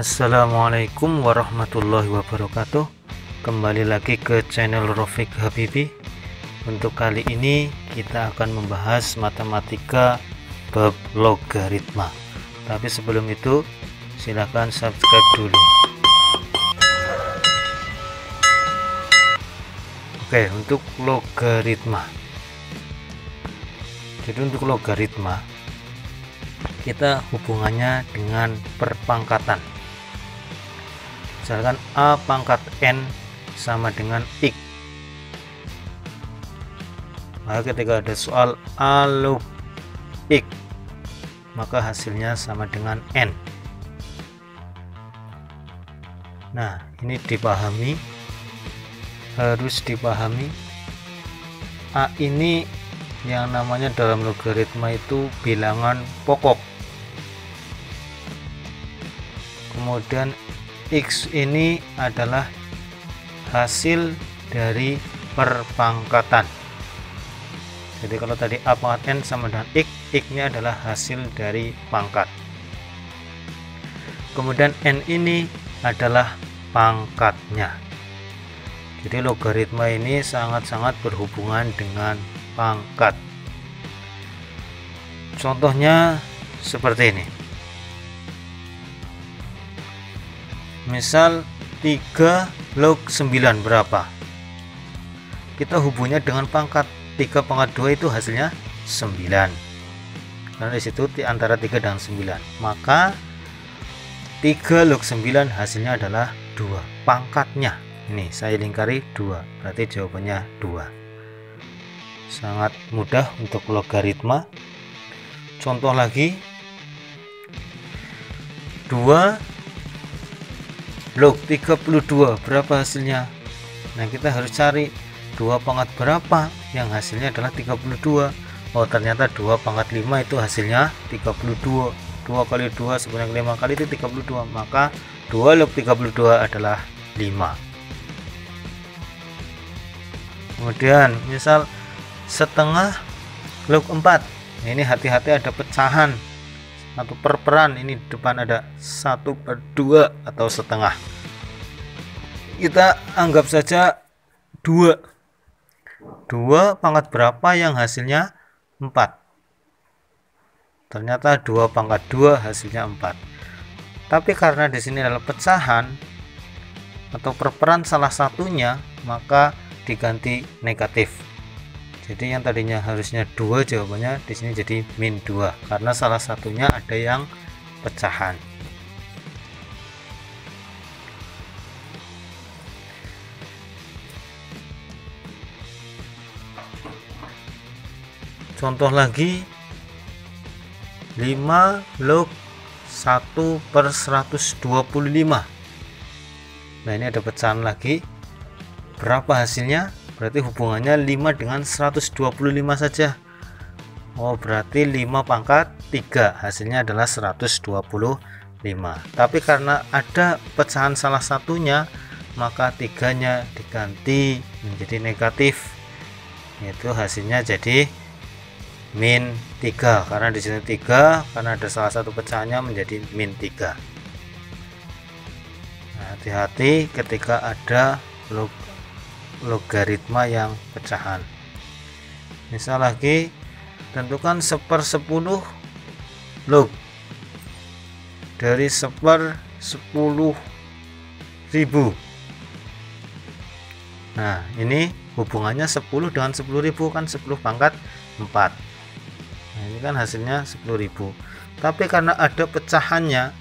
Assalamualaikum warahmatullahi wabarakatuh. Kembali lagi ke channel Rafiq Habibi. Untuk kali ini kita akan membahas matematika bab logaritma. Tapi sebelum itu silahkan subscribe dulu. Oke, untuk logaritma. Jadi untuk logaritma kita hubungannya dengan perpangkatan. Misalkan A pangkat N sama dengan X, maka ketika ada soal A log X, maka hasilnya sama dengan N. Nah, ini harus dipahami. A ini yang namanya dalam logaritma itu bilangan pokok. Kemudian X ini adalah hasil dari perpangkatan. Jadi kalau tadi A pangkat N sama dengan X, X ini adalah hasil dari pangkat. Kemudian N ini adalah pangkatnya. Jadi logaritma ini sangat-sangat berhubungan dengan pangkat. Contohnya seperti ini. Misal 3 log 9 berapa? Kita hubungnya dengan pangkat. 3 pangkat 2 itu hasilnya 9. Karena disitu antara 3 dan 9. Maka 3 log 9 hasilnya adalah 2. Pangkatnya. Ini saya lingkari 2. Berarti jawabannya 2. Sangat mudah untuk logaritma. Contoh lagi. 2 log 32 berapa hasilnya? Nah, kita harus cari 2 pangkat berapa yang hasilnya adalah 32. Oh, ternyata 2 pangkat 5 itu hasilnya 32. 2 kali 2 sebanyak 5 kali itu 32. Maka 2 log 32 adalah 5. Kemudian misal setengah log 4. Nah, ini hati-hati ada pecahan atau perperan. Ini di depan ada 1/2 atau setengah. Kita anggap saja 2 pangkat berapa yang hasilnya 4. Ternyata 2 pangkat 2 hasilnya 4. Tapi karena di sini adalah pecahan atau perperan salah satunya, maka diganti negatif. Jadi yang tadinya harusnya 2 jawabannya di sini jadi -2 karena salah satunya ada yang pecahan. Contoh lagi 5 log 1/125. Nah, ini ada pecahan lagi. Berapa hasilnya? Berarti hubungannya 5 dengan 125 saja. Oh, berarti 5 pangkat 3 hasilnya adalah 125. Tapi karena ada pecahan salah satunya, maka 3-nya diganti menjadi negatif. Itu hasilnya jadi -3 karena di sini 3 karena ada salah satu pecahannya menjadi -3. Nah, hati-hati ketika ada logaritma yang pecahan. Misal lagi tentukan 1/10 log dari 1/10.000. Nah, ini hubungannya 10 dengan 10.000 kan 10 pangkat 4. Nah, ini kan hasilnya 10.000. Tapi karena ada pecahannya,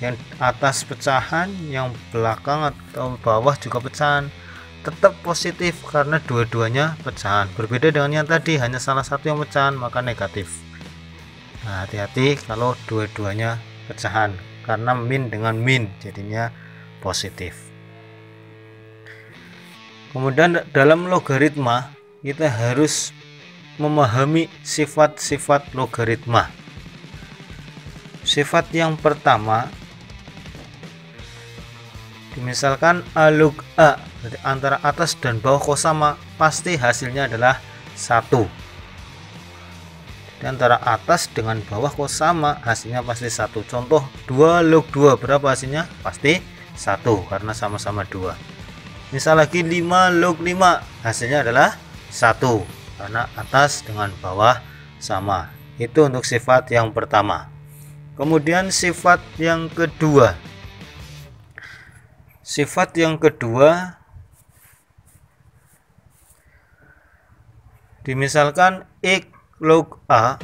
yang atas pecahan, yang belakang atau bawah juga pecahan, tetap positif karena dua-duanya pecahan. Berbeda dengan yang tadi hanya salah satu yang pecahan, maka negatif. Nah, hati-hati kalau dua-duanya pecahan karena min dengan min jadinya positif. Kemudian dalam logaritma kita harus memahami sifat-sifat logaritma. Sifat yang pertama, misalkan A log A, jadi antara atas dan bawah kosama pasti hasilnya adalah 1. Jadi antara atas dengan bawah kok sama, hasilnya pasti 1. Contoh 2 log 2 berapa hasilnya? Pasti 1 karena sama-sama 2. Misal lagi 5 log 5 hasilnya adalah 1 karena atas dengan bawah sama. Itu untuk sifat yang pertama. Kemudian sifat yang kedua. Sifat yang kedua dimisalkan X log A,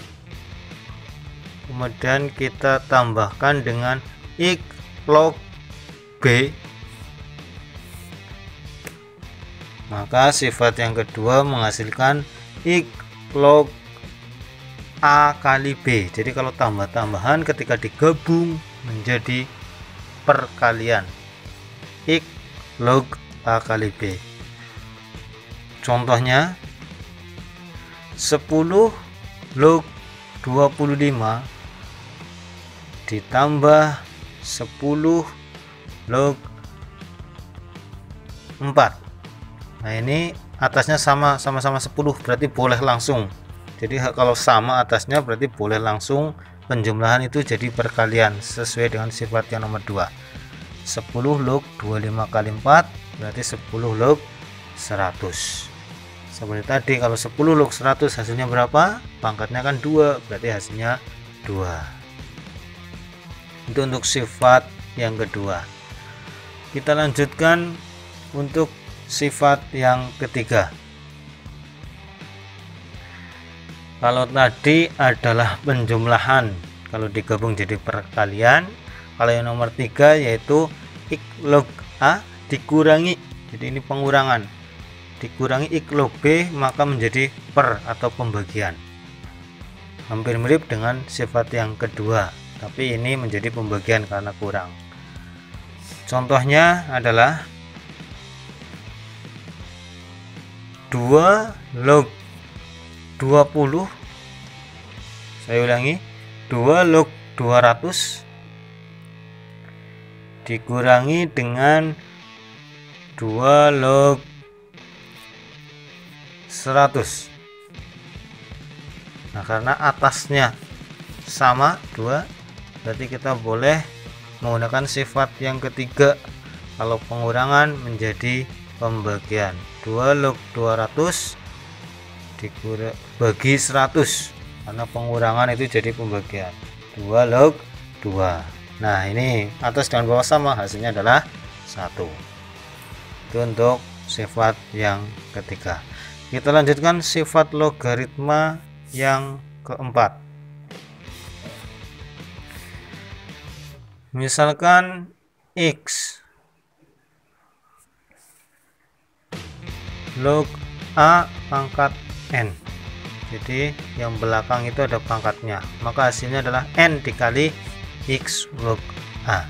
kemudian kita tambahkan dengan X log B, maka sifat yang kedua menghasilkan X log A kali B. Jadi kalau tambah-tambahan ketika digabung menjadi perkalian, X log A kali B. Contohnya 10 log 25 ditambah 10 log 4. Nah ini atasnya sama-sama 10 berarti boleh langsung. Jadi kalau sama atasnya berarti boleh langsung penjumlahan itu jadi perkalian sesuai dengan sifat yang nomor 2. 10 log 25 kali 4 berarti 10 log 100. Seperti tadi, kalau 10 log 100 hasilnya berapa? Pangkatnya kan 2, berarti hasilnya 2. Itu untuk sifat yang kedua. Kita lanjutkan untuk sifat yang ketiga. Kalau tadi adalah penjumlahan, kalau digabung jadi perkalian. Kalau yang nomor 3 yaitu X log A dikurangi, jadi ini pengurangan, dikurangi X log B, maka menjadi per atau pembagian. Hampir mirip dengan sifat yang kedua, tapi ini menjadi pembagian karena kurang. Contohnya adalah 2 log 20, saya ulangi, 2 log 200 dikurangi dengan 2 log 100. Nah karena atasnya sama 2, berarti kita boleh menggunakan sifat yang ketiga kalau pengurangan menjadi pembagian. 2 log 200 dibagi 100, karena pengurangan itu jadi pembagian. 2 log 2. Nah ini atas dan bawah sama, hasilnya adalah 1. Itu untuk sifat yang ketiga. Kita lanjutkan sifat logaritma yang keempat. Misalkan X log A pangkat N. Jadi yang belakang itu ada pangkatnya, maka hasilnya adalah N dikali X log A.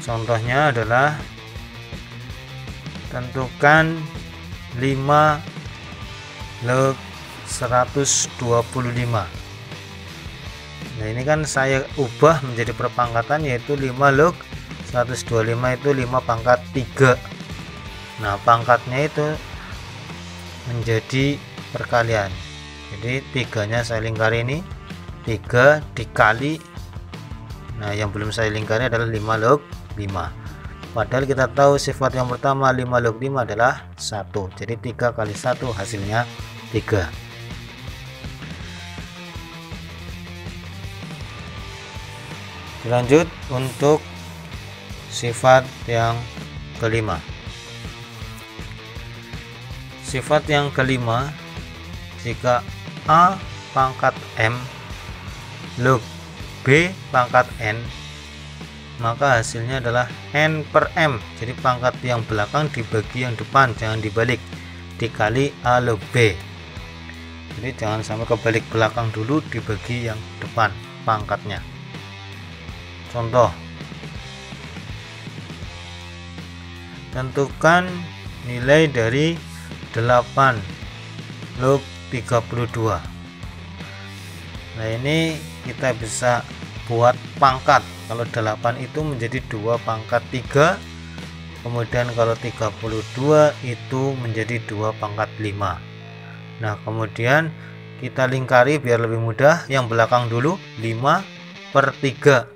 Contohnya adalah tentukan 5 log 125. Nah ini kan saya ubah menjadi perpangkatan, yaitu 5 log 125 itu 5 pangkat 3. Nah pangkatnya itu menjadi perkalian, jadi 3-nya saya lingkari, ini 3 dikali, nah yang belum saya lingkari adalah 5 log 5. Padahal kita tahu sifat yang pertama 5 log 5 adalah 1. Jadi 3 kali 1 hasilnya 3. Lanjut untuk sifat yang kelima. Sifat yang kelima, jika A pangkat M log B pangkat N, maka hasilnya adalah N per M. Jadi pangkat yang belakang dibagi yang depan, jangan dibalik, dikali A log B. Jadi jangan sampai kebalik, belakang dulu dibagi yang depan pangkatnya. Contoh, tentukan nilai dari 8 log 32. Nah ini kita bisa buat pangkat. Kalau 8 itu menjadi 2 pangkat 3, kemudian kalau 32 itu menjadi 2 pangkat 5. Nah kemudian kita lingkari biar lebih mudah. Yang belakang dulu, 5/3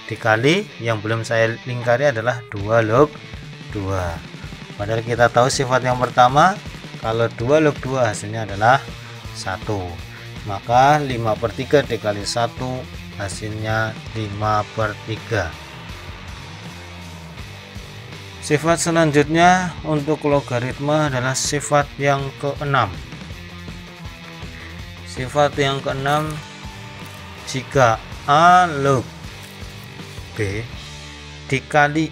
dikali yang belum saya lingkari adalah 2 log 2. Padahal kita tahu sifat yang pertama, kalau 2 log 2 hasilnya adalah 1. Maka 5/3 dikali 1 hasilnya 5/3. Sifat selanjutnya untuk logaritma adalah sifat yang ke-6. Sifat yang ke-6, jika A log B dikali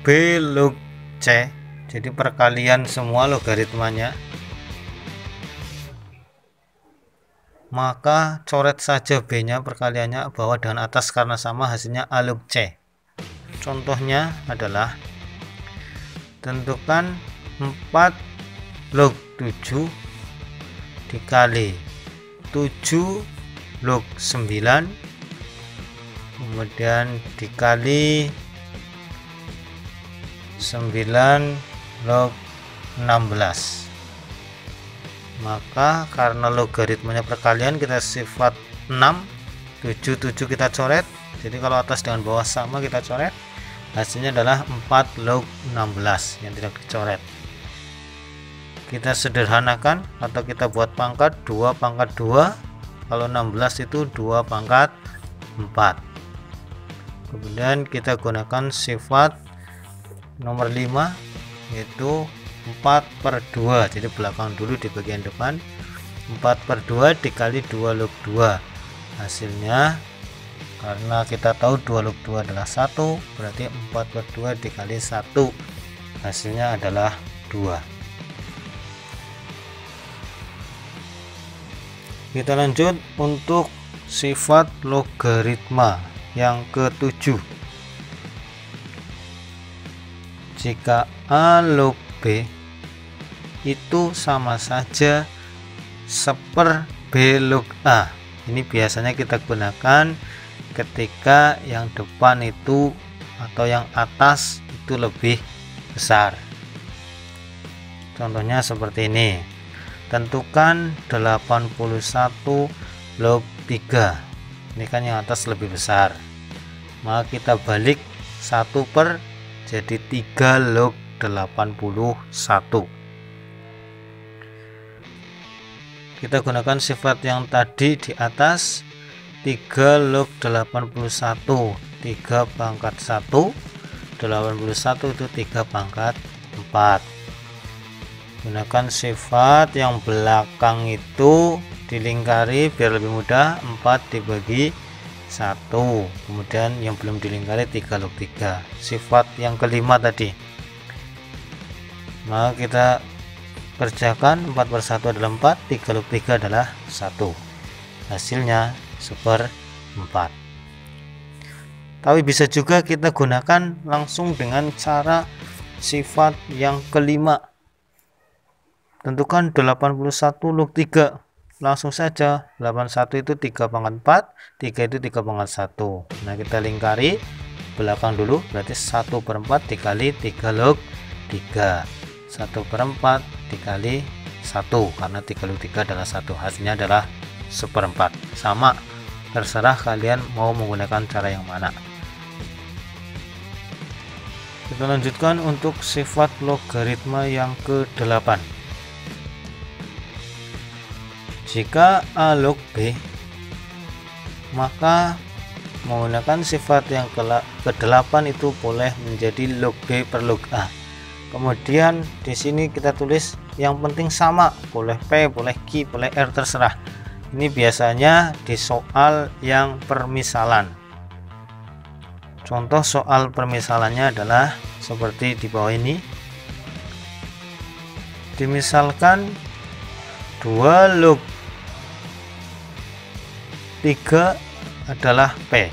B log C, jadi perkalian semua logaritmanya, maka coret saja B nya perkaliannya bawah dengan atas karena sama, hasilnya A log C. Contohnya adalah tentukan 4 log 7 dikali 7 log 9 kemudian dikali 9 log 16. Maka karena logaritmanya perkalian, kita sifat 6, 7 kita coret, jadi kalau atas dengan bawah sama kita coret, hasilnya adalah 4 log 16 yang tidak dicoret. Kita sederhanakan atau kita buat pangkat 2 pangkat 2, kalau 16 itu 2 pangkat 4. Kemudian kita gunakan sifat nomor 5, yaitu 4/2, jadi belakang dulu di bagian depan. 4/2 dikali 2 log 2, hasilnya karena kita tahu 2 log 2 adalah 1, berarti 4/2 dikali 1 hasilnya adalah 2. Kita lanjut untuk sifat logaritma yang ke-7. Jika A log B itu sama saja 1/B log A. Ini biasanya kita gunakan ketika yang depan itu atau yang atas itu lebih besar. Contohnya seperti ini. Tentukan 81 log 3. Ini kan yang atas lebih besar. Maka kita balik 1 per jadi 3 log 81. Kita gunakan sifat yang tadi di atas, 3 log 81, 3 pangkat 1, 81 itu 3 pangkat 4. Gunakan sifat yang belakang itu dilingkari biar lebih mudah, 4 dibagi 1, kemudian yang belum dilingkari 3 log 3. Sifat yang kelima tadi, maka kita kerjakan 4/1 adalah 4, 3 log 3 adalah 1, hasilnya 1/4. Tapi bisa juga kita gunakan langsung dengan cara sifat yang kelima. Tentukan 81 log 3, langsung saja 81 itu 3 pangkat 4, 3 itu 3 pangkat 1. Nah kita lingkari belakang dulu, berarti 1/4 dikali 3 log 3, 1/4 dikali 1, karena 3 log 3 adalah 1, hasilnya adalah 1/4. Sama, terserah kalian mau menggunakan cara yang mana. Kita lanjutkan untuk sifat logaritma yang ke-8. Jika A log B, maka menggunakan sifat yang ke-8 itu boleh menjadi log B per log A. Kemudian di sini kita tulis yang penting sama, boleh P, boleh Q, boleh R, terserah. Ini biasanya di soal yang permisalan. Contoh soal permisalannya adalah seperti di bawah ini. Dimisalkan 2 log 3 adalah P.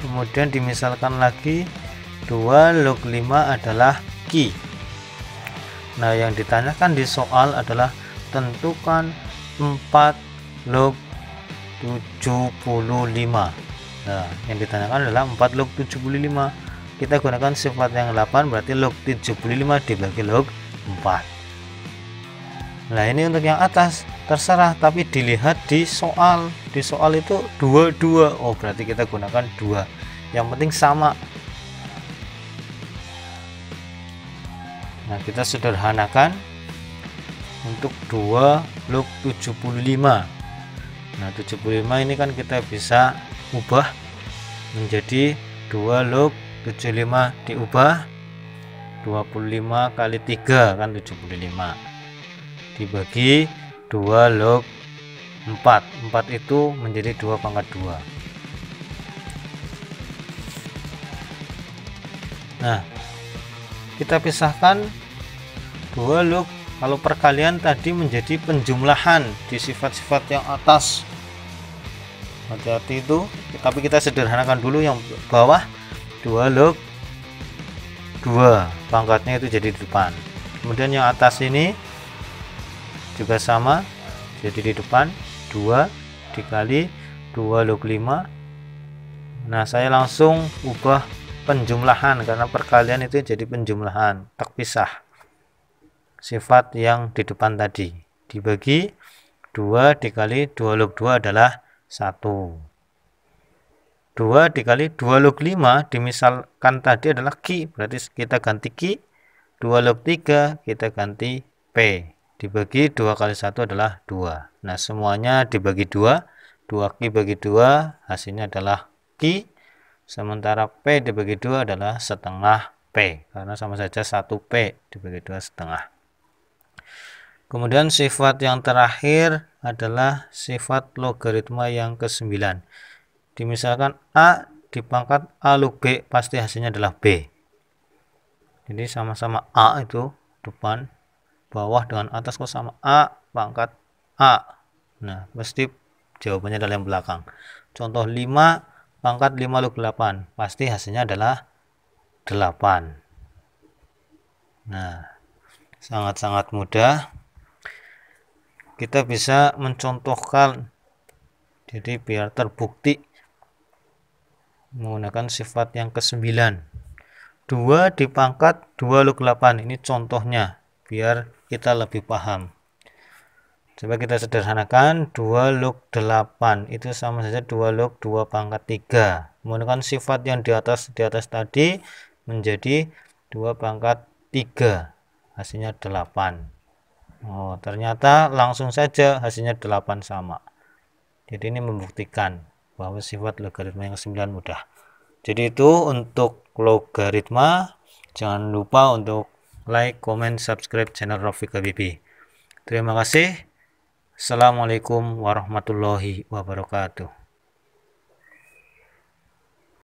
Kemudian dimisalkan lagi 2 log 5 adalah Q. Nah, yang ditanyakan di soal adalah tentukan 4 log 75. Nah, yang ditanyakan adalah 4 log 75. Kita gunakan sifat yang 8, berarti log 75 dibagi log 4. Nah, ini untuk yang atas. terserah, tapi dilihat di soal. Di soal itu 22, oh berarti kita gunakan 2, yang penting sama. Nah, kita sederhanakan untuk 2 log 75. Nah, 75 ini kan kita bisa ubah menjadi 2 log 75 diubah 25 kali 3 kan 75, dibagi 2 log 4 itu menjadi 2 pangkat 2. Nah, kita pisahkan 2 log, kalau perkalian tadi menjadi penjumlahan di sifat-sifat yang atas, hati-hati itu, tapi kita sederhanakan dulu yang bawah. 2 log 2 pangkatnya itu jadi di depan, kemudian yang atas ini juga sama, jadi di depan 2 dikali 2 log 5. Nah, saya langsung ubah penjumlahan karena perkalian itu jadi penjumlahan, tak pisah sifat yang di depan tadi, dibagi 2 dikali 2 log 2 adalah 1. 2 dikali 2 log 5 dimisalkan tadi adalah Q, berarti kita ganti Q. 2 log 3 kita ganti P, dibagi 2 kali 1 adalah 2. Nah, semuanya dibagi 2, 2Q bagi 2 hasilnya adalah Q, sementara P dibagi 2 adalah setengah P, karena sama saja 1P dibagi 2 setengah. Kemudian sifat yang terakhir adalah sifat logaritma yang ke-9. Dimisalkan A dipangkat A log B, pasti hasilnya adalah B. Jadi sama-sama A itu depan, bawah dengan atas kok sama A pangkat A. Nah, pasti jawabannya adalah yang belakang. Contoh 5 pangkat 5 log 8, pasti hasilnya adalah 8. Nah, sangat-sangat mudah. Kita bisa mencontohkan, jadi biar terbukti menggunakan sifat yang ke-9. 2 dipangkat 2 log 8, ini contohnya biar kita lebih paham. Coba kita sederhanakan, 2 log 8 itu sama saja 2 log 2 pangkat 3. Menggunakan sifat yang di atas tadi menjadi 2 pangkat 3, hasilnya 8. Oh, ternyata langsung saja hasilnya 8 sama. Jadi ini membuktikan bahwa sifat logaritma yang ke-9 mudah. Jadi itu untuk logaritma. Jangan lupa untuk like, comment, subscribe channel Rafiq Habibi. Terima kasih. Assalamualaikum warahmatullahi wabarakatuh.